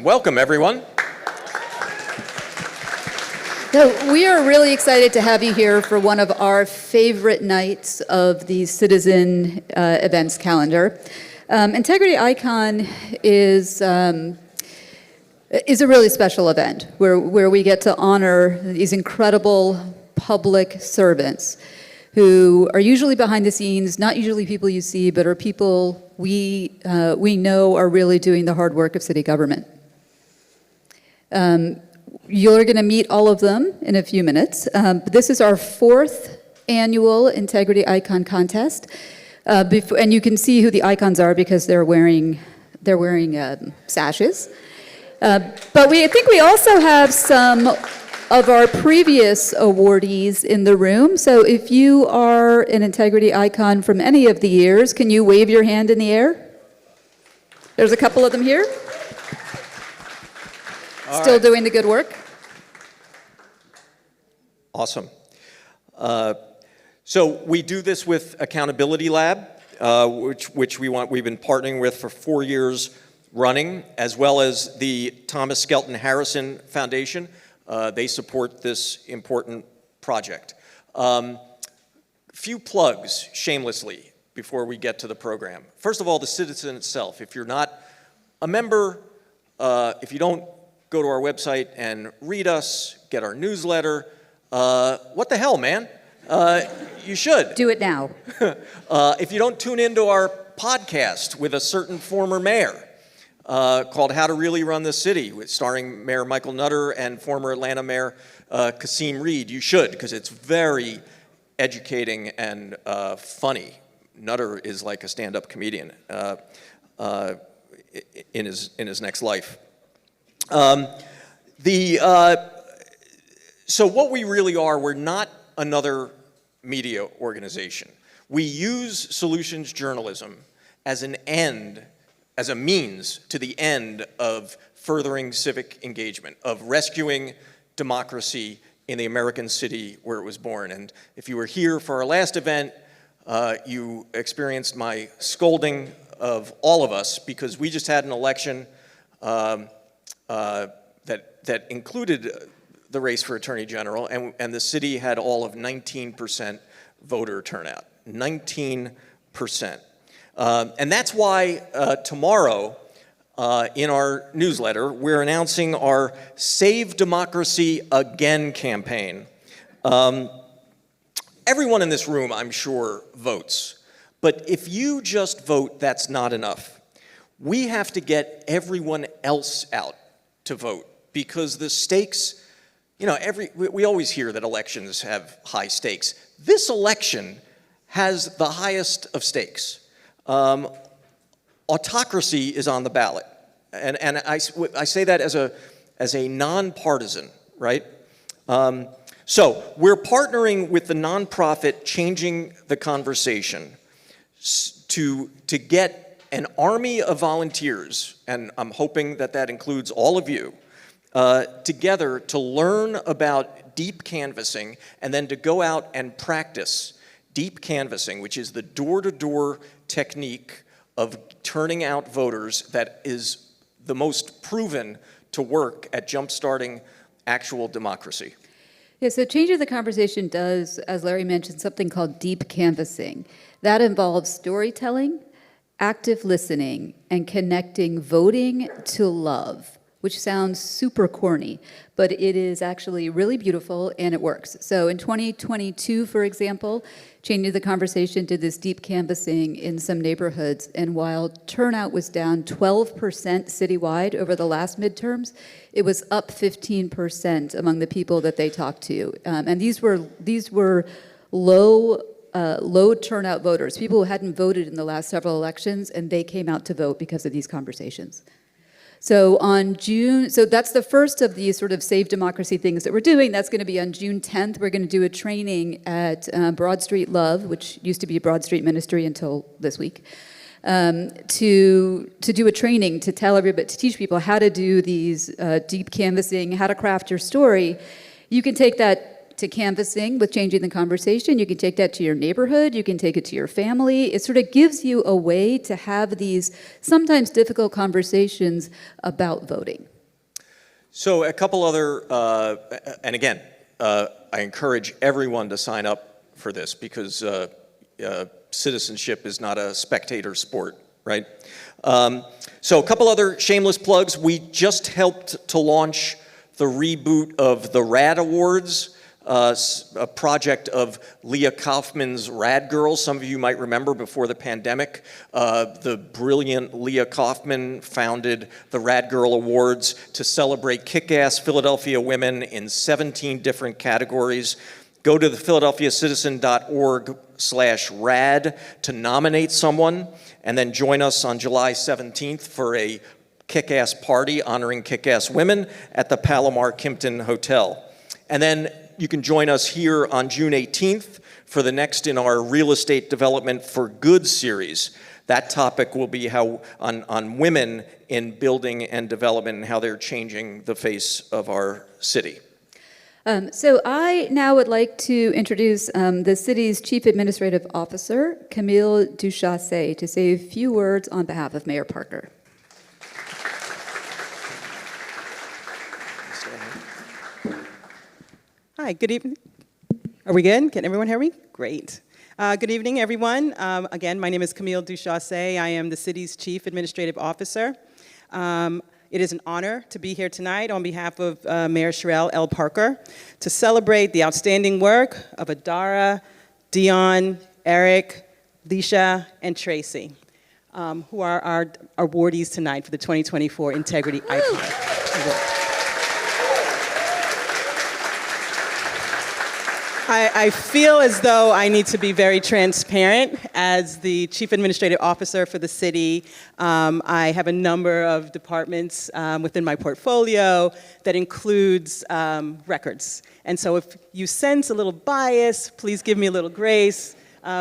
Welcome, everyone. So we are really excited to have you here for one of our favorite nights of the Citizen events calendar. Integrity Icon is a really special event where we get to honor these incredible public servants who are usually behind the scenes, not usually people you see, but are people we know are really doing the hard work of city government. You're going to meet all of them in a few minutes. But this is our fourth annual Integrity Icon contest, and you can see who the icons are because they're wearing sashes. But I think we also have some of our previous awardees in the room. So if you are an Integrity Icon from any of the years, can you wave your hand in the air? There's a couple of them here. Still doing the good work? Awesome. So we do this with Accountability Lab, which we've been partnering with for 4 years running, as well as the Thomas Skelton Harrison Foundation. They support this important project. Few plugs, shamelessly, before we get to the program. First of all, the Citizen itself. If you're not a member, if you don't go to our website and read us, get our newsletter. What the hell, man? You should. Do it now. If you don't tune into our podcast with a certain former mayor called How to Really Run the City, starring Mayor Michael Nutter and former Atlanta Mayor Kasim Reed, you should, because it's very educating and funny. Nutter is like a stand-up comedian in his next life. So what we really are, we're not another media organization. We use solutions journalism as an end, as a means to the end of furthering civic engagement, of rescuing democracy in the American city where it was born. And if you were here for our last event, you experienced my scolding of all of us because we just had an election that included the race for Attorney General, and the city had all of 19% voter turnout. 19%. And that's why tomorrow in our newsletter, we're announcing our Save Democracy Again campaign. Everyone in this room, I'm sure, votes. But if you just vote, that's not enough. We have to get everyone else out to vote because the stakes, we always hear that elections have high stakes. This election has the highest of stakes. Autocracy is on the ballot. And I say that as a nonpartisan, right? So we're partnering with the nonprofit Changing the Conversation to get an army of volunteers, and I'm hoping that includes all of you, together to learn about deep canvassing and then to go out and practice deep canvassing, which is the door-to-door technique of turning out voters that is the most proven to work at jump-starting actual democracy. Yeah, so Changing the Conversation does, as Larry mentioned, something called deep canvassing. That involves storytelling, active listening, and connecting voting to love, which sounds super corny, but it is actually really beautiful and it works. So in 2022, for example, Changing the Conversation did this deep canvassing in some neighborhoods, and while turnout was down 12% citywide over the last midterms, it was up 15% among the people that they talked to. And these were low turnout voters, people who hadn't voted in the last several elections, and they came out to vote because of these conversations. So that's the first of these sort of Save Democracy things that we're doing. That's going to be on June 10th. We're going to do a training at Broad Street Love, which used to be Broad Street Ministry until this week, to do a training to teach people how to do these deep canvassing, how to craft your story. You can take that to canvassing with Changing the Conversation. You can take that to your neighborhood. You can take it to your family. It sort of gives you a way to have these sometimes difficult conversations about voting. So a couple other, and again, I encourage everyone to sign up for this because citizenship is not a spectator sport, right? So a couple other shameless plugs. We just helped to launch the reboot of the RAD Awards, a project of Leah Kaufman's Rad Girls. Some of you might remember before the pandemic, the brilliant Leah Kaufman founded the Rad Girl Awards to celebrate kick-ass Philadelphia women in 17 different categories. Go to the philadelphiacitizen.org/rad to nominate someone, and then join us on July 17th for a kick-ass party honoring kick-ass women at the Palomar Kimpton Hotel. And then you can join us here on June 18th for the next in our Real Estate Development for Good series. That topic will be how on women in building and development and how they're changing the face of our city. So I now would like to introduce the city's Chief Administrative Officer, Camille Duchasse, to say a few words on behalf of Mayor Parker. Hi, good evening. Are we good? Can everyone hear me? Great. Good evening, everyone. Again, my name is Camille Duchasse. I am the city's Chief Administrative Officer. It is an honor to be here tonight on behalf of Mayor Sherelle L. Parker to celebrate the outstanding work of Adara, Dion, Eric, Lesha, and Tracy, who are our awardees tonight for the 2024 Integrity Icon Award. I feel as though I need to be very transparent. As the Chief Administrative Officer for the city, I have a number of departments within my portfolio that includes records. And so if you sense a little bias, please give me a little grace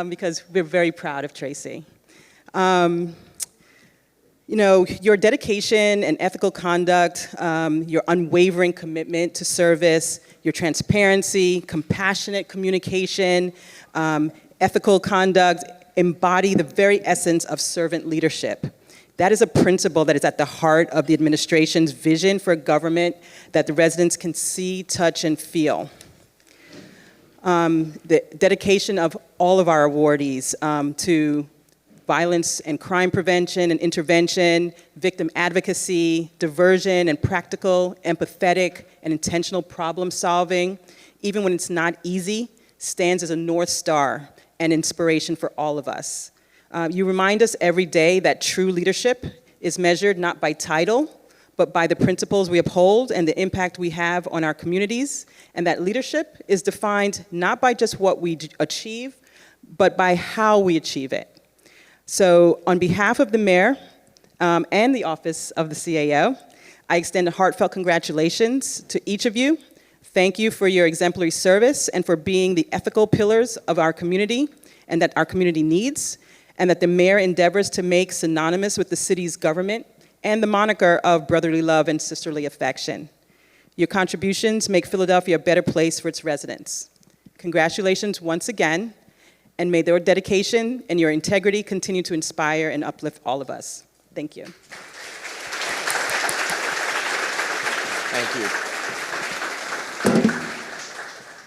because we're very proud of Tracy. You know, your dedication and ethical conduct, your unwavering commitment to service, your transparency, compassionate communication, ethical conduct embody the very essence of servant leadership. That is a principle that is at the heart of the administration's vision for a government that the residents can see, touch, and feel. The dedication of all of our awardees to violence and crime prevention and intervention, victim advocacy, diversion and practical, empathetic, and intentional problem solving, even when it's not easy, stands as a North Star and inspiration for all of us. You remind us every day that true leadership is measured not by title, but by the principles we uphold and the impact we have on our communities, and that leadership is defined not by just what we achieve, but by how we achieve it. So on behalf of the mayor and the office of the CAO, I extend a heartfelt congratulations to each of you. Thank you for your exemplary service and for being the ethical pillars of our community and that our community needs, and that the mayor endeavors to make synonymous with the city's government and the moniker of brotherly love and sisterly affection. Your contributions make Philadelphia a better place for its residents. Congratulations once again. And may their dedication and your integrity continue to inspire and uplift all of us. Thank you. Thank you.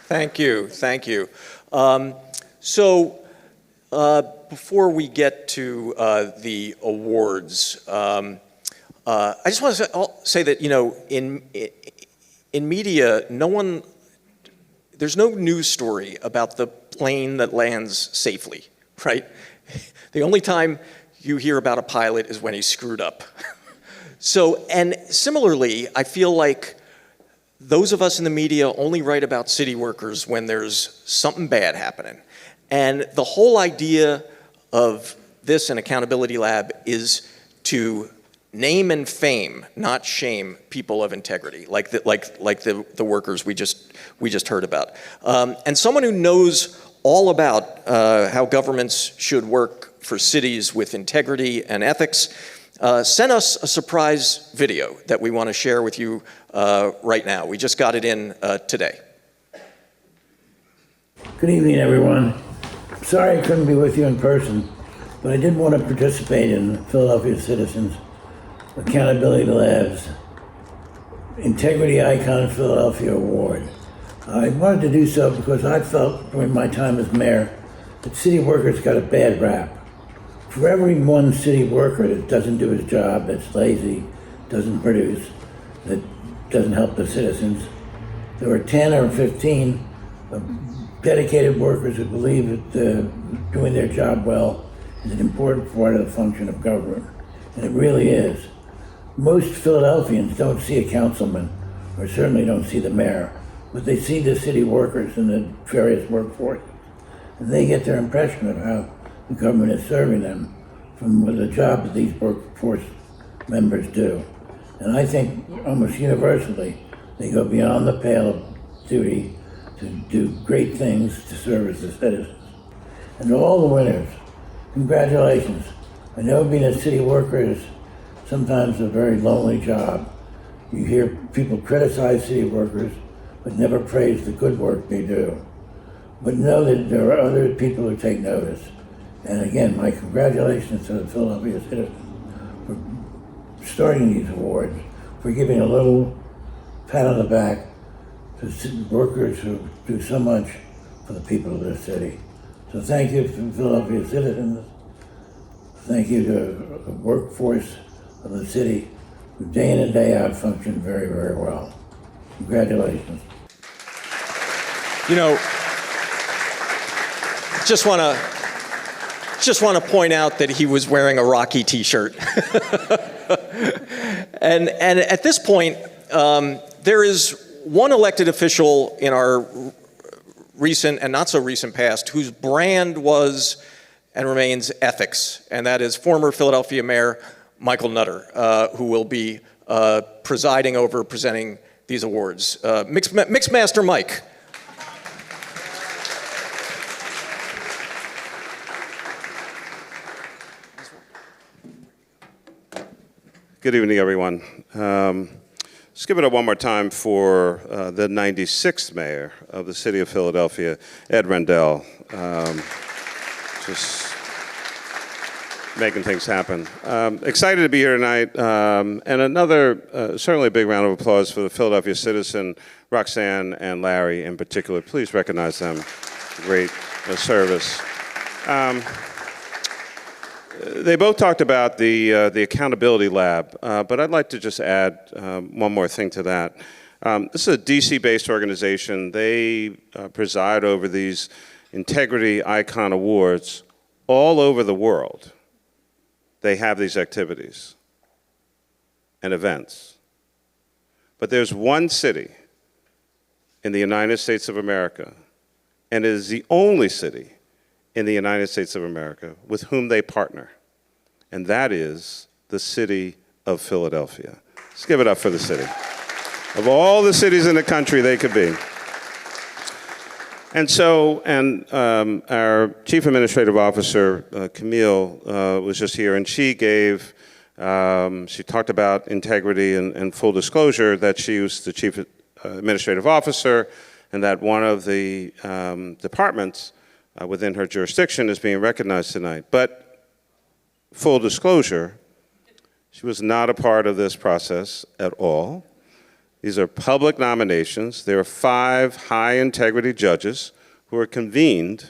Thank you. Thank you. Before we get to the awards, I just want to say that, you know, in media, there's no news story about the plane that lands safely, right? The only time you hear about a pilot is when he screwed up. So, and similarly, I feel like those of us in the media only write about city workers when there's something bad happening. And the whole idea of this and Accountability Lab is to name and fame, not shame, people of integrity, like the workers we just heard about. And someone who knows all about how governments should work for cities with integrity and ethics sent us a surprise video that we want to share with you right now. We just got it in today. Good evening, everyone. Sorry I couldn't be with you in person, but I did want to participate in the Philadelphia Citizens Accountability Lab's Integrity Icon Philadelphia Award. I wanted to do so because I felt during my time as mayor that city workers got a bad rap. For every one city worker that doesn't do his job, that's lazy, doesn't produce, that doesn't help the citizens, there are 10 or 15 dedicated workers who believe that doing their job well is an important part of the function of government. And it really is. Most Philadelphians don't see a councilman, or certainly don't see the mayor, but they see the city workers in the various workforce. And they get their impression of how the government is serving them from the job that these workforce members do. And I think almost universally, they go beyond the pale of duty to do great things to service the citizens. And to all the winners, congratulations. I know being a city worker is sometimes a very lonely job. You hear people criticize city workers, but never praise the good work they do. But know that there are other people who take notice. And again, my congratulations to the Philadelphia citizens for starting these awards, for giving a little pat on the back to workers who do so much for the people of this city. So thank you to Philadelphia citizens. Thank you to the workforce of the city who day in and day out function very, very well. Congratulations. You know, just want to point out that he was wearing a Rocky t-shirt. and at this point, there is one elected official in our recent and not so recent past whose brand was and remains ethics, and that is former Philadelphia Mayor Michael Nutter, who will be presiding over presenting these awards. Mixmaster Mike. Good evening, everyone. Let's give it up one more time for the 96th mayor of the city of Philadelphia, Ed Rendell. Just making things happen. Excited to be here tonight. And another, certainly a big round of applause for the Philadelphia citizen, Roxanne and Larry in particular. Please recognize them. Great service. They both talked about the Accountability Lab, but I'd like to just add one more thing to that. This is a DC-based organization. They preside over these Integrity Icon Awards all over the world. They have these activities and events. But there's one city in the United States of America, and it is the only city in the United States of America with whom they partner, and that is the city of Philadelphia. Let's give it up for the city. Of all the cities in the country they could be. And so, our Chief Administrative Officer, Camille, was just here, and she gave, she talked about integrity and full disclosure, that she was the Chief Administrative Officer, and that one of the departments within her jurisdiction is being recognized tonight. But full disclosure, she was not a part of this process at all. These are public nominations. There are 5 high-integrity judges who are convened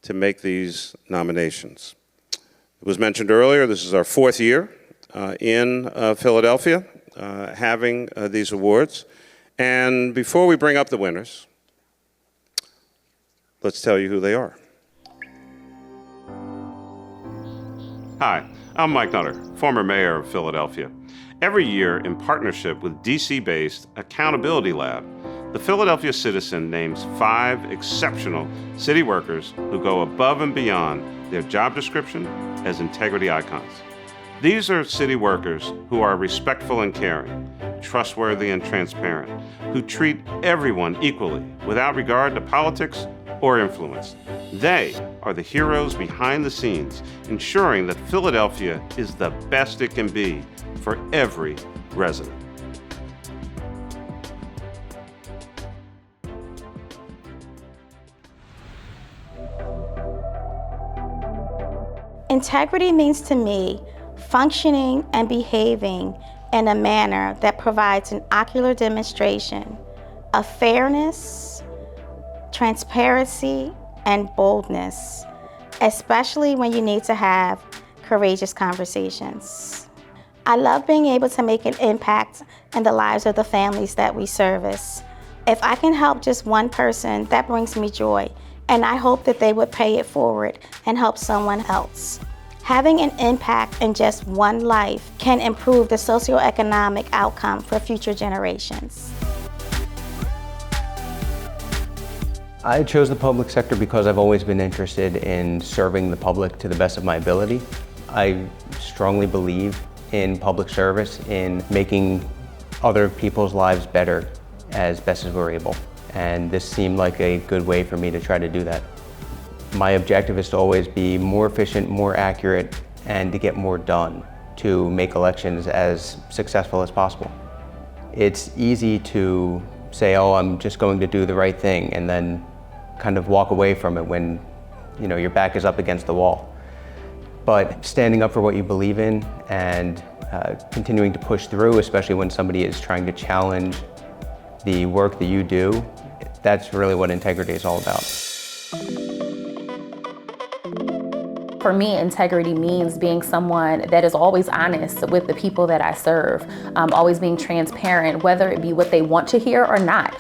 to make these nominations. It was mentioned earlier, this is our 4th year in Philadelphia having these awards. And before we bring up the winners, let's tell you who they are. Hi, I'm Mike Nutter, former mayor of Philadelphia. Every year, in partnership with DC-based Accountability Lab, the Philadelphia Citizen names 5 exceptional city workers who go above and beyond their job description as integrity icons. These are city workers who are respectful and caring, trustworthy and transparent, who treat everyone equally without regard to politics or influence. They are the heroes behind the scenes, ensuring that Philadelphia is the best it can be for every resident. Integrity means to me functioning and behaving in a manner that provides an ocular demonstration of fairness, transparency, and boldness, especially when you need to have courageous conversations. I love being able to make an impact in the lives of the families that we service. If I can help just one person, that brings me joy, and I hope that they would pay it forward and help someone else. Having an impact in just one life can improve the socioeconomic outcome for future generations. I chose the public sector because I've always been interested in serving the public to the best of my ability. I strongly believe in public service, in making other people's lives better as best as we're able. And this seemed like a good way for me to try to do that. My objective is to always be more efficient, more accurate, and to get more done to make elections as successful as possible. It's easy to say, oh, I'm just going to do the right thing, and then kind of walk away from it when your back is up against the wall. But standing up for what you believe in and continuing to push through, especially when somebody is trying to challenge the work that you do, that's really what integrity is all about. For me, integrity means being someone that is always honest with the people that I serve, always being transparent, whether it be what they want to hear or not.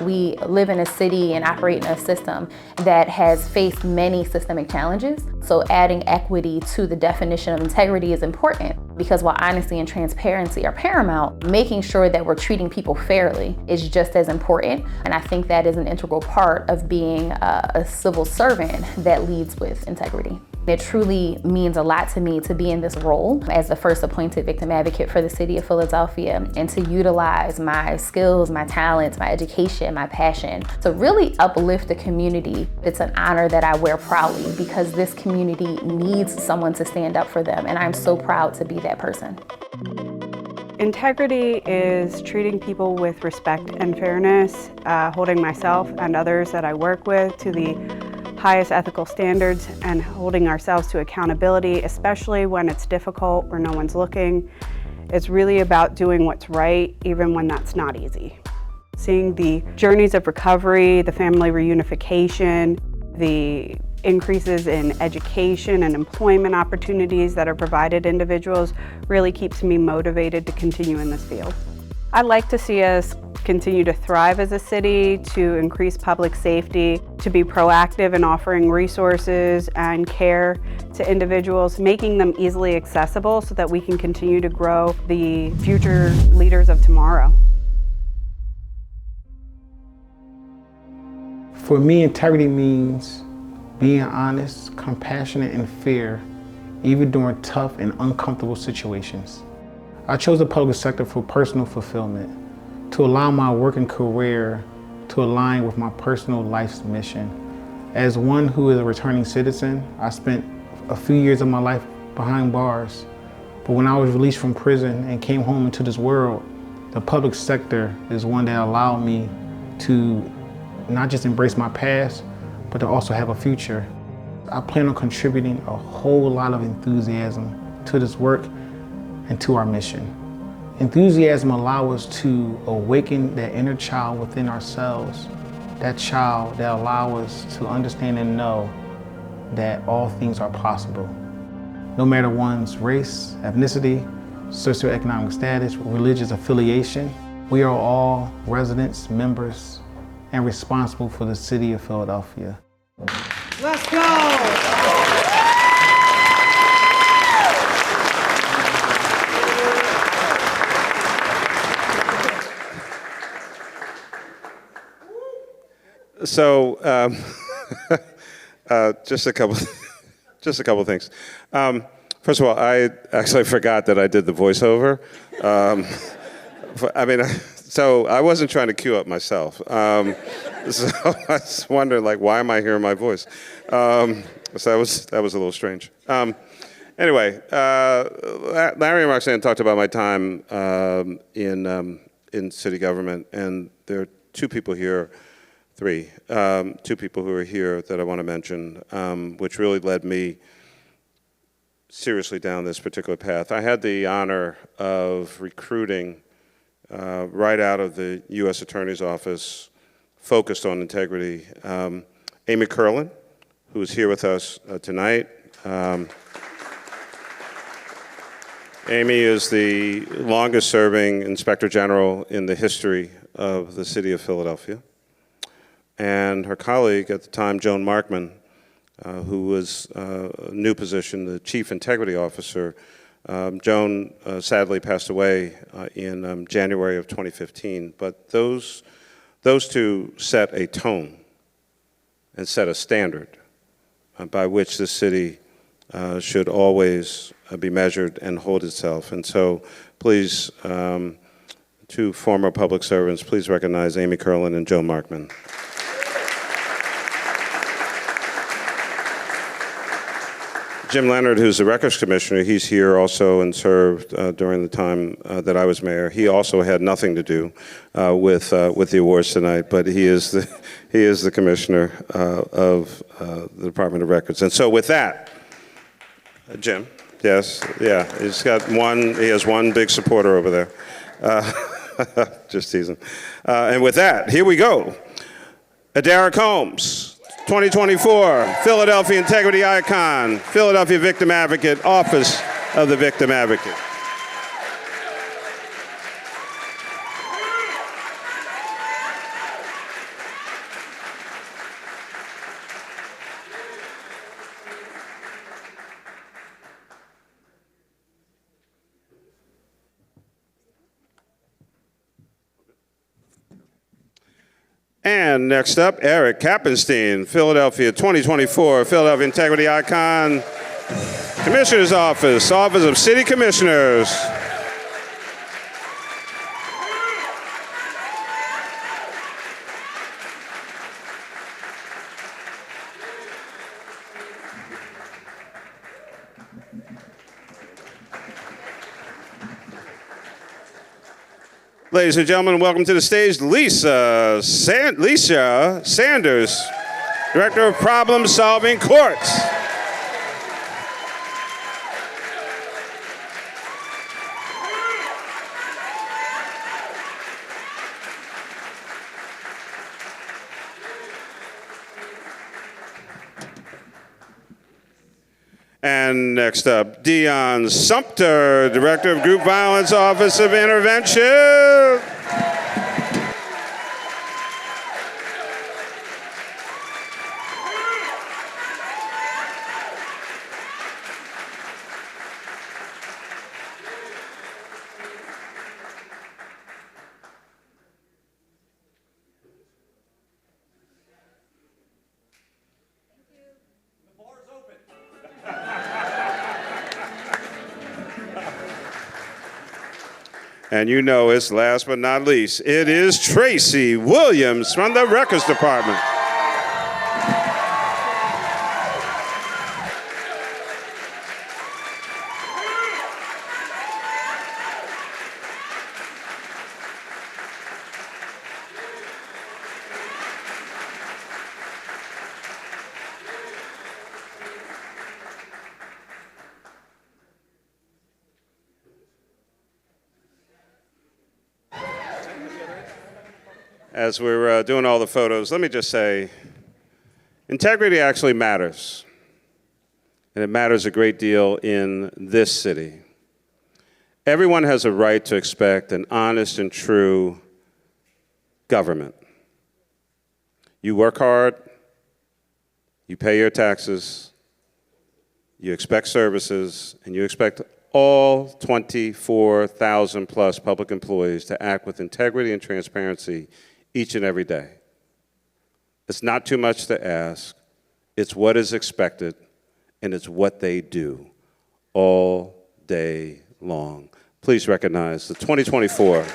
We live in a city and operate in a system that has faced many systemic challenges. So adding equity to the definition of integrity is important, because while honesty and transparency are paramount, making sure that we're treating people fairly is just as important. And I think that is an integral part of being a civil servant that leads with integrity. It truly means a lot to me to be in this role as the first appointed victim advocate for the city of Philadelphia, and to utilize my skills, my talents, my education, my passion to really uplift the community. It's an honor that I wear proudly, because this community needs someone to stand up for them, and I'm so proud to be that person. Integrity is treating people with respect and fairness, holding myself and others that I work with to the highest ethical standards, and holding ourselves to accountability, especially when it's difficult or no one's looking. It's really about doing what's right, even when that's not easy. Seeing the journeys of recovery, the family reunification, the increases in education and employment opportunities that are provided to individuals really keeps me motivated to continue in this field. I'd like to see us continue to thrive as a city, to increase public safety, to be proactive in offering resources and care to individuals, making them easily accessible so that we can continue to grow the future leaders of tomorrow. For me, integrity means being honest, compassionate, and fair, even during tough and uncomfortable situations. I chose the public sector for personal fulfillment, to allow my work and career to align with my personal life's mission. As one who is a returning citizen, I spent a few years of my life behind bars. But when I was released from prison and came home into this world, the public sector is one that allowed me to not just embrace my past, but to also have a future. I plan on contributing a whole lot of enthusiasm to this work and to our mission. Enthusiasm allows us to awaken that inner child within ourselves, that child that allows us to understand and know that all things are possible. No matter one's race, ethnicity, socioeconomic status, religious affiliation, we are all residents, members, and responsible for the city of Philadelphia. Let's go! So, just a couple things. First of all, I actually forgot that I did the voiceover. So I wasn't trying to cue up myself. So I was wondering, why am I hearing my voice? So that was a little strange. Anyway, Larry and Roxanne talked about my time in city government, and there are two people who are here that I want to mention, which really led me seriously down this particular path. I had the honor of recruiting right out of the U.S. Attorney's Office, focused on integrity, Amy Curlin, who is here with us tonight. Amy is the longest-serving Inspector General in the history of the city of Philadelphia. And her colleague at the time, Joan Markman, who was a new position, the Chief Integrity Officer. Joan sadly passed away in January of 2015. But those two set a tone and set a standard by which the city should always be measured and hold itself. And so please, two former public servants, please recognize Amy Curlin and Joan Markman. Jim Leonard, who's the Records Commissioner, he's here also and served during the time that I was mayor. He also had nothing to do with the awards tonight, but he is the Commissioner of the Department of Records. And so with that, Jim, yes, yeah, he has one big supporter over there. Just teasing. And with that, here we go. Adara Combs. 2024 Philadelphia Integrity Icon, Philadelphia Victim Advocate, Office of the Victim Advocate. And next up, Eric Kapenstein, Philadelphia 2024 Philadelphia Integrity Icon, Commissioner's Office, Office of City Commissioners. Ladies and gentlemen, welcome to the stage, Lesha Sanders, Director of Problem Solving Courts. And next up, Dion Sumter, Director of Group Violence, Office of Intervention. And you know it's last but not least, it is Tracy Williams from the Records Department. As we're doing all the photos, let me just say, integrity actually matters. And it matters a great deal in this city. Everyone has a right to expect an honest and true government. You work hard, you pay your taxes, you expect services, and you expect all 24,000 plus public employees to act with integrity and transparency each and every day. It's not too much to ask. It's what is expected, and it's what they do all day long. Please recognize the 2024